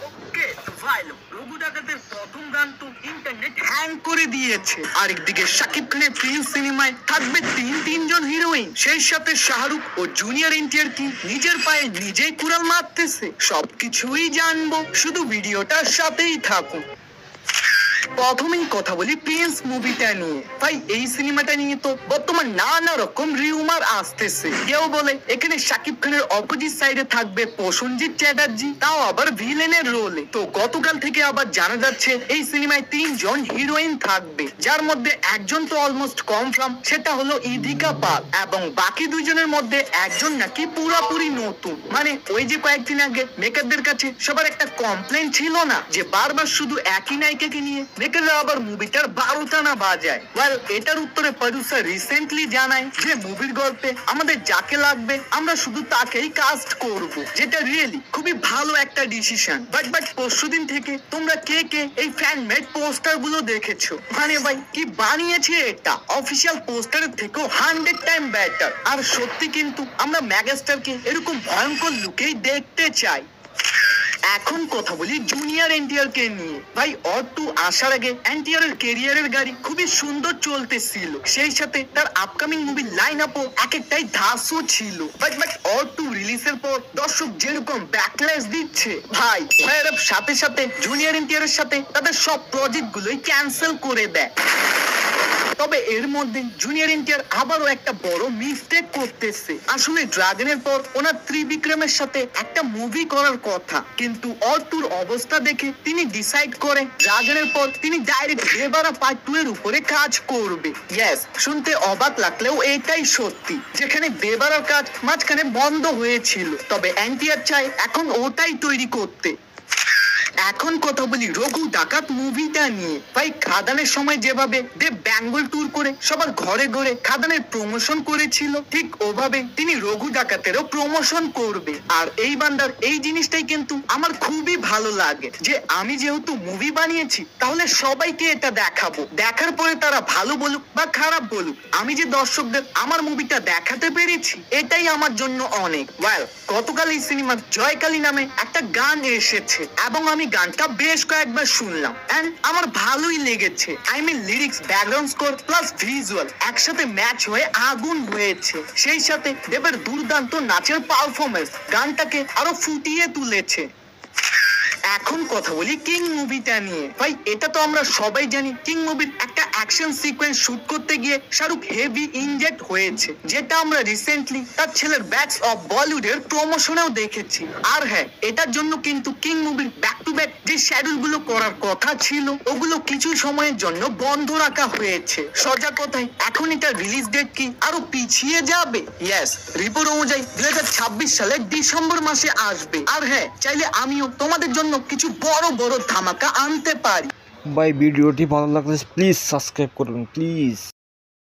ওকে তো ভাই রঘু ডাকাতের প্রথম গান তো ইন্টারনেট হ্যাং করে দিয়েছে। আরেকদিকে শাকিব খানের প্রিন্স সিনেমায় থাকবে তিনজন হিরোইন, সেই সাথে শাহরুখ ও জুনিয়র এনটিআর কি নিজের পায়ে নিজেই কুড়াল মারতেছে। সবকিছুই জানবো, শুধু ভিডিওটার সাথেই থাকুন। প্রথমেই কথা বলি প্রিন্স মুভিটা নিয়ে। ভাই এই সিনেমাটা নিয়ে তো বর্তমান নানা রকম রিউমার আসতেছে। কেউ বলে এখানে শাকিব খানের অপোজিট সাইডে থাকবে প্রসেনজিৎ চ্যাটার্জি, তাও আবার ভিলেনের রোলে। তো গতকাল থেকে আবার জানা যাচ্ছে এই সিনেমায় 3জন হিরোইন থাকবে, যার মধ্যে একজন তো অলমোস্ট কনফার্ম, সেটা হলো ইদিকা পাল, এবং বাকি দুইজনের মধ্যে একজন নাকি পুরাপুরি নতুন। মানে ওই যে কয়েকদিন আগে মেকারদের কাছে সবার একটা কমপ্লেন ছিল না যে বারবার শুধু একই নায়িকাকে নিয়ে মেকাররা আবার মুভিটার 12টা না বাজায়। ওয়েল এটার উত্তরে প্রডিউসার রিসেন্টলি জানায় যে মুভির গল্পে আমাদের যাকে লাগবে আমরা শুধু তাকেই কাস্ট করব, যেটা রিয়েলি খুবই ভালো একটা ডিসিশন। বাট পরশুদিন থেকে তোমরা কে কে এই ফ্যান মেড পোস্টার গুলো দেখেছো? মানে ভাই কি বানিয়েছে এটা, অফিসিয়াল পোস্টারের থেকেও 100 টাইম বেটার। আর সত্যি কিন্তু আমরা মেগাস্টারকে এরকম ভয়ঙ্কর লুকেই দেখতে চাই। এখন কথা বলি জুনিয়র এনটিআর কে নিয়ে। ভাই অর2 আসার আগে এনটিআর এর ক্যারিয়ারের গাড়ি খুবই সুন্দর চলতেছিল, সেই সাথে তার আপকামিং মুভির লাইন আপও এক একটাই ধাসও ছিল। বাট অর2 রিলিজের পর দর্শক যেরকম ব্যাকল্যাশ দিচ্ছে, ভাই এর সাথে সাথে জুনিয়র এনটিআর এর সাথে তাদের সব প্রজেক্ট গুলোই ক্যান্সেল করে দেয়। তবে এর মধ্যে জুনিয়র এনটিআর আবারও একটা বড় মিস্টেক করতেছে। আসলে ড্রাগনের পর ওনার ত্রিবিক্রমের সাথে একটা মুভি করার কথা, কিন্তু অর2 অবস্থা দেখে তিনি ডিসাইড করে ড্রাগনের পর তিনি ডাইরেক্ট দেবারা পার্ট 2 এর উপরে কাজ করবে। ইয়েস, শুনতে অবাক লাগলেও এটাই সত্যি, যেখানে দেবারার কাজ মাঝখানে বন্ধ হয়েছিল, তবে এনটিআর চায় এখন ওটাই তৈরি করতে। এখন কথা বলি রঘু ডাকাত মুভিটা নিয়ে। ভাই খাদানের সময় যেভাবে দেব বেঙ্গল ট্যুর করে সবার ঘরে ঘরে খাদানের প্রমোশন করেছিল, ঠিক ওভাবে তিনি রঘু ডাকাতেরও প্রমোশন করবে। আর এই বান্দার এই জিনিসটাই কিন্তু আমার খুবই ভালো লাগে, যে আমি যেহেতু মুভি বানিয়েছি তাহলে সবাইকে এটা দেখাবো, দেখার পরে তারা ভালো বলুক বা খারাপ বলুক, আমি যে দর্শকদের আমার মুভিটা দেখাতে পেরেছি এটাই আমার জন্য অনেক। ওয়েল গতকাল এই সিনেমার জয়কালী নামে একটা গান এসেছে এবং আমি গানটা বেশ কয়েকবার শুনলাম এন্ড আমার ভালোই লেগেছে। I mean lyrics, background score plus visual একসাথে ম্যাচ হয়ে আগুন হয়েছে। সেই সাথে দেবের দুর্দান্ত নাচের পারফরমেন্স গানটাকে আরো ফুটিয়ে তুলেছে। এখন কথা বলি কিং মুভিটা নিয়ে। ভাই এটা তো আমরা সবাই জানি, কিং মুভির একটা অ্যাকশন সিকোয়েন্স শুট করতে গিয়ে শাহরুখ হেভি ইনজেক্ট হয়েছে, যেটা আমরা রিসেন্টলি তার ছেলের ব্যাটস অফ বলিউডের প্রমোশনেও দেখেছি। আর হ্যাঁ, এটার জন্য কিন্তু কিং মুভির ব্যাক টু ব্যাক যে শ্যাডুল গুলো করার কথা ছিল ওগুলো কিছু সময়ের জন্য বন্ধ রাখা হয়েছে। সোজা কথায় এখন এটা রিলিজ ডেট কি আরো পিছিয়ে যাবে। ইয়েস, রিপোর্ট অনুযায়ী 2026 সালের ডিসেম্বর মাসে আসবে। আর হ্যাঁ, চাইলে আমিও তোমাদের জন্য কিছু বড় বড় ধামাকা আনতে পারি। ভাই ভিডিওটি ভালো লাগলে প্লিজ সাবস্ক্রাইব করুন প্লিজ।